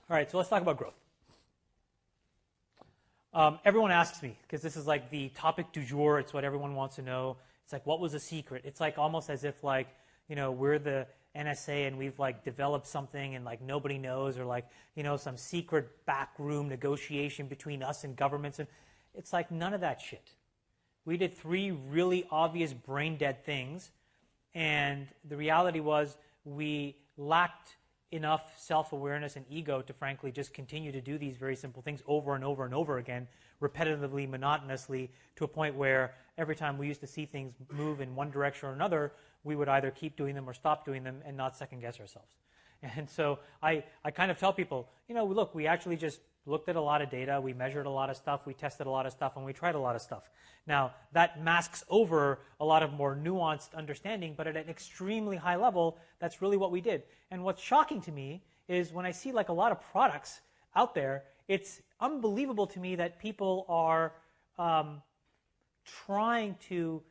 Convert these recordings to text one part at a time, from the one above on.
All right, so let's talk about growth. Everyone asks me, because this is like the topic du jour. It's what everyone wants to know. It's like, what was the secret? It's like almost as if like, we're the NSA and we've like developed something and like nobody knows, or like, some secret backroom negotiation between us and governments. And it's like none of that shit. We did 3 really obvious brain dead things. And the reality was we lacked enough self-awareness and ego to frankly just continue to do these very simple things over and over and over again, repetitively, monotonously, to a point where every time we used to see things move in one direction or another, we would either keep doing them or stop doing them and not second-guess ourselves. And so I kind of tell people, look, we actually just looked at a lot of data, we measured a lot of stuff, we tested a lot of stuff, and we tried a lot of stuff. Now, that masks over a lot of more nuanced understanding, but at an extremely high level, that's really what we did. And what's shocking to me is when I see like a lot of products out there, it's unbelievable to me that people are trying to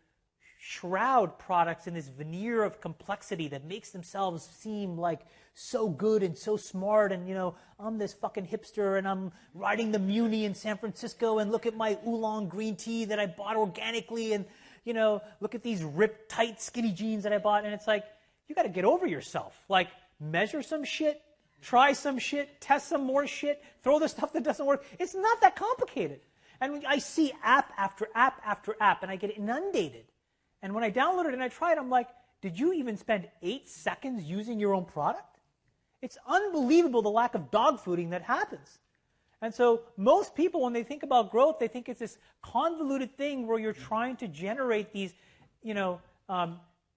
shroud products in this veneer of complexity that makes themselves seem like so good and so smart, and I'm this fucking hipster and I'm riding the Muni in San Francisco, and look at my oolong green tea that I bought organically, and look at these ripped tight skinny jeans that I bought. And it's like, you got to get over yourself. Like, measure some shit, try some shit, test some more shit, throw the stuff that doesn't work. It's not that complicated. And I see app after app after app, and I get inundated. And when I download it and I try it, I'm like, did you even spend 8 seconds using your own product? It's unbelievable the lack of dogfooding that happens. And so most people, when they think about growth, they think it's this convoluted thing where you're trying to generate these,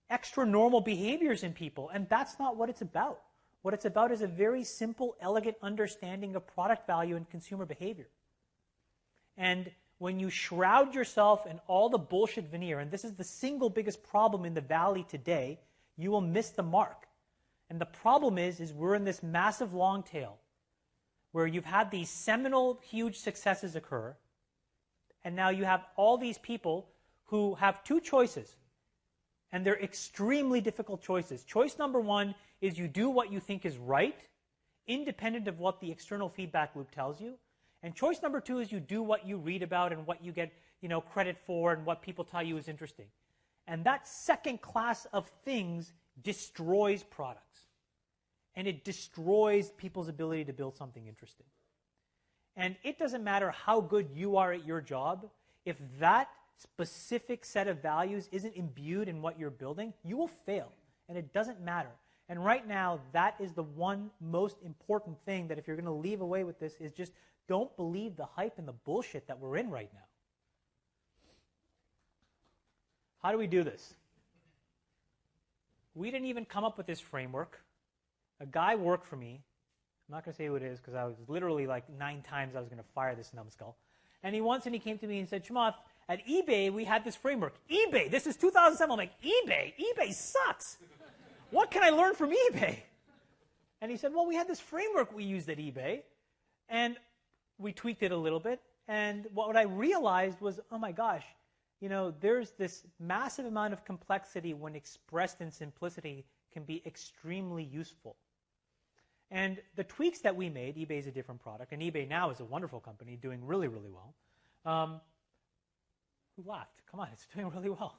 extra normal behaviors in people. And that's not what it's about. What it's about is a very simple, elegant understanding of product value and consumer behavior. And when you shroud yourself in all the bullshit veneer, and this is the single biggest problem in the Valley today, you will miss the mark. And the problem is we're in this massive long tail where you've had these seminal, huge successes occur, and now you have all these people who have 2 choices, and they're extremely difficult choices. Choice number 1 is you do what you think is right, independent of what the external feedback loop tells you. And choice number 2 is you do what you read about and what you get, credit for and what people tell you is interesting. And that second class of things destroys products. And it destroys people's ability to build something interesting. And it doesn't matter how good you are at your job, if that specific set of values isn't imbued in what you're building, you will fail. And it doesn't matter. And right now, that is the one most important thing that if you're going to leave away with this is just don't believe the hype and the bullshit that we're in right now. How do we do this? We didn't even come up with this framework. A guy worked for me. I'm not going to say who it is because I was literally like 9 times I was going to fire this numbskull. And he came to me and said, Chamath, at eBay, we had this framework. eBay, this is 2007. I'm like, eBay? eBay sucks. What can I learn from eBay? And he said, well, we had this framework we used at eBay. And we tweaked it a little bit. And what I realized was, oh my gosh, there's this massive amount of complexity when expressed in simplicity can be extremely useful. And the tweaks that we made, eBay is a different product, and eBay now is a wonderful company doing really, really well. Who laughed? Come on, it's doing really well.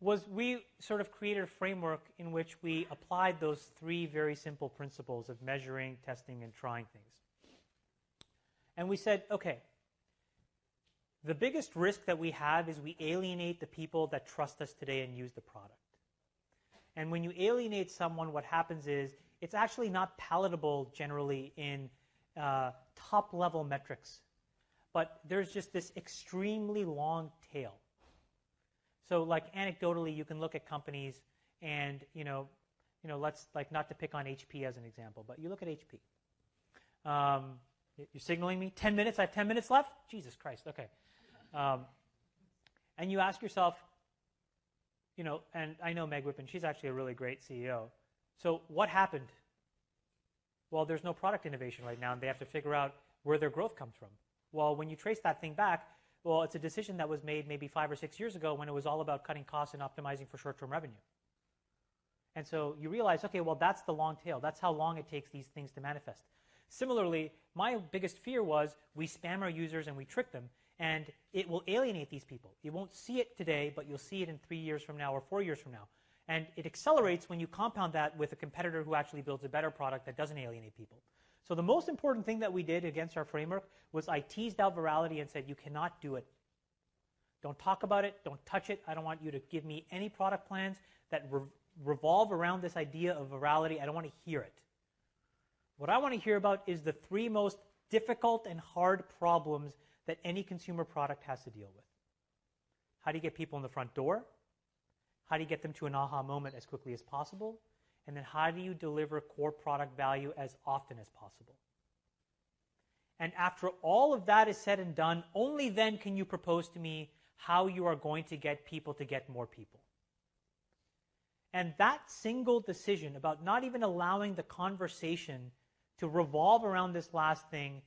Was we sort of created a framework in which we applied those 3 very simple principles of measuring, testing, and trying things. And we said, okay, the biggest risk that we have is we alienate the people that trust us today and use the product. And when you alienate someone, what happens is it's actually not palatable generally in top-level metrics. But there's just this extremely long tail. So like anecdotally, you can look at companies and, let's like not to pick on HP as an example, but you look at HP. You're signaling me? 10 minutes? I have 10 minutes left? Jesus Christ, okay. And you ask yourself, and I know Meg Whippen, she's actually a really great CEO. So what happened? Well, there's no product innovation right now, and they have to figure out where their growth comes from. Well, when you trace that thing back, well, it's a decision that was made maybe 5 or 6 years ago when it was all about cutting costs and optimizing for short-term revenue. And so you realize, okay, well, that's the long tail. That's how long it takes these things to manifest. Similarly, my biggest fear was we spam our users and we trick them, and it will alienate these people. You won't see it today, but you'll see it in 3 years from now or 4 years from now. And it accelerates when you compound that with a competitor who actually builds a better product that doesn't alienate people. So the most important thing that we did against our framework was I teased out virality and said, you cannot do it. Don't talk about it. Don't touch it. I don't want you to give me any product plans that revolve around this idea of virality. I don't want to hear it. What I want to hear about is the 3 most difficult and hard problems that any consumer product has to deal with. How do you get people in the front door? How do you get them to an aha moment as quickly as possible? And then how do you deliver core product value as often as possible? And after all of that is said and done, only then can you propose to me how you are going to get people to get more people. And that single decision about not even allowing the conversation to revolve around this last thing,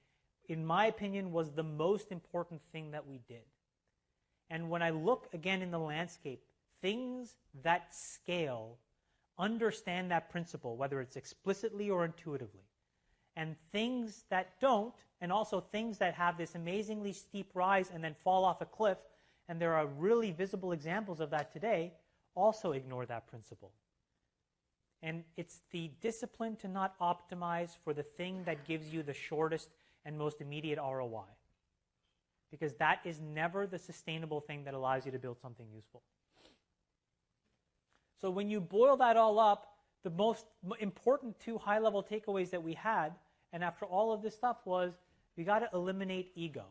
in my opinion, was the most important thing that we did. And when I look again in the landscape, things that scale understand that principle, whether it's explicitly or intuitively. And things that don't, and also things that have this amazingly steep rise and then fall off a cliff, and there are really visible examples of that today, also ignore that principle. And it's the discipline to not optimize for the thing that gives you the shortest and most immediate ROI. Because that is never the sustainable thing that allows you to build something useful. So when you boil that all up, the most important 2 high-level takeaways that we had, and after all of this stuff, was we got to eliminate ego.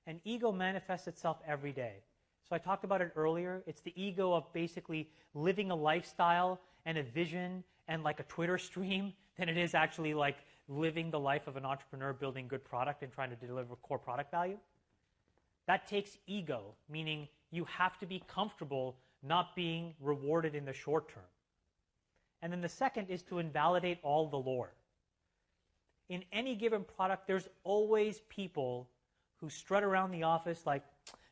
And ego manifests itself every day. So I talked about it earlier. It's the ego of basically living a lifestyle and a vision and like a Twitter stream than it is actually like living the life of an entrepreneur, building good product and trying to deliver core product value. That takes ego, meaning you have to be comfortable not being rewarded in the short term. And then the second is to invalidate all the lore. In any given product, there's always people who strut around the office like,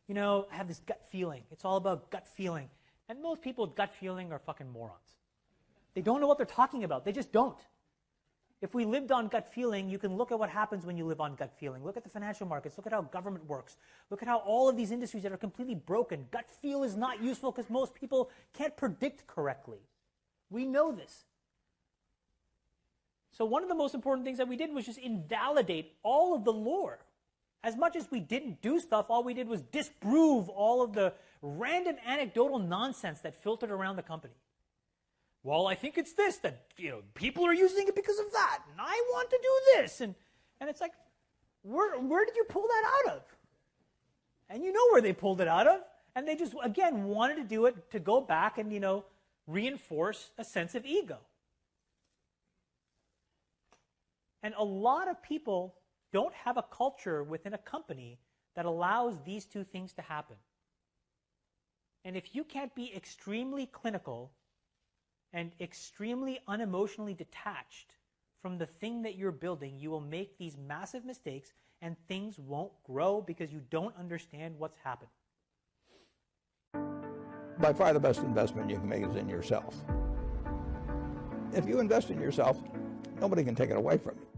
you know, I have this gut feeling. It's all about gut feeling. And most people with gut feeling are fucking morons. They don't know what they're talking about. They just don't. If we lived on gut feeling, you can look at what happens when you live on gut feeling. Look at the financial markets. Look at how government works. Look at how all of these industries that are completely broken. Gut feel is not useful because most people can't predict correctly. We know this. So one of the most important things that we did was just invalidate all of the lore. As much as we didn't do stuff, all we did was disprove all of the random anecdotal nonsense that filtered around the company. Well, I think it's this, that people are using it because of that, and I want to do this. And it's like, where did you pull that out of? And you know where they pulled it out of. And they just, again, wanted to do it to go back and, reinforce a sense of ego. And a lot of people don't have a culture within a company that allows these 2 things to happen. And if you can't be extremely clinical and extremely unemotionally detached from the thing that you're building, you will make these massive mistakes and things won't grow because you don't understand what's happened. By far the best investment you can make is in yourself. If you invest in yourself, nobody can take it away from you.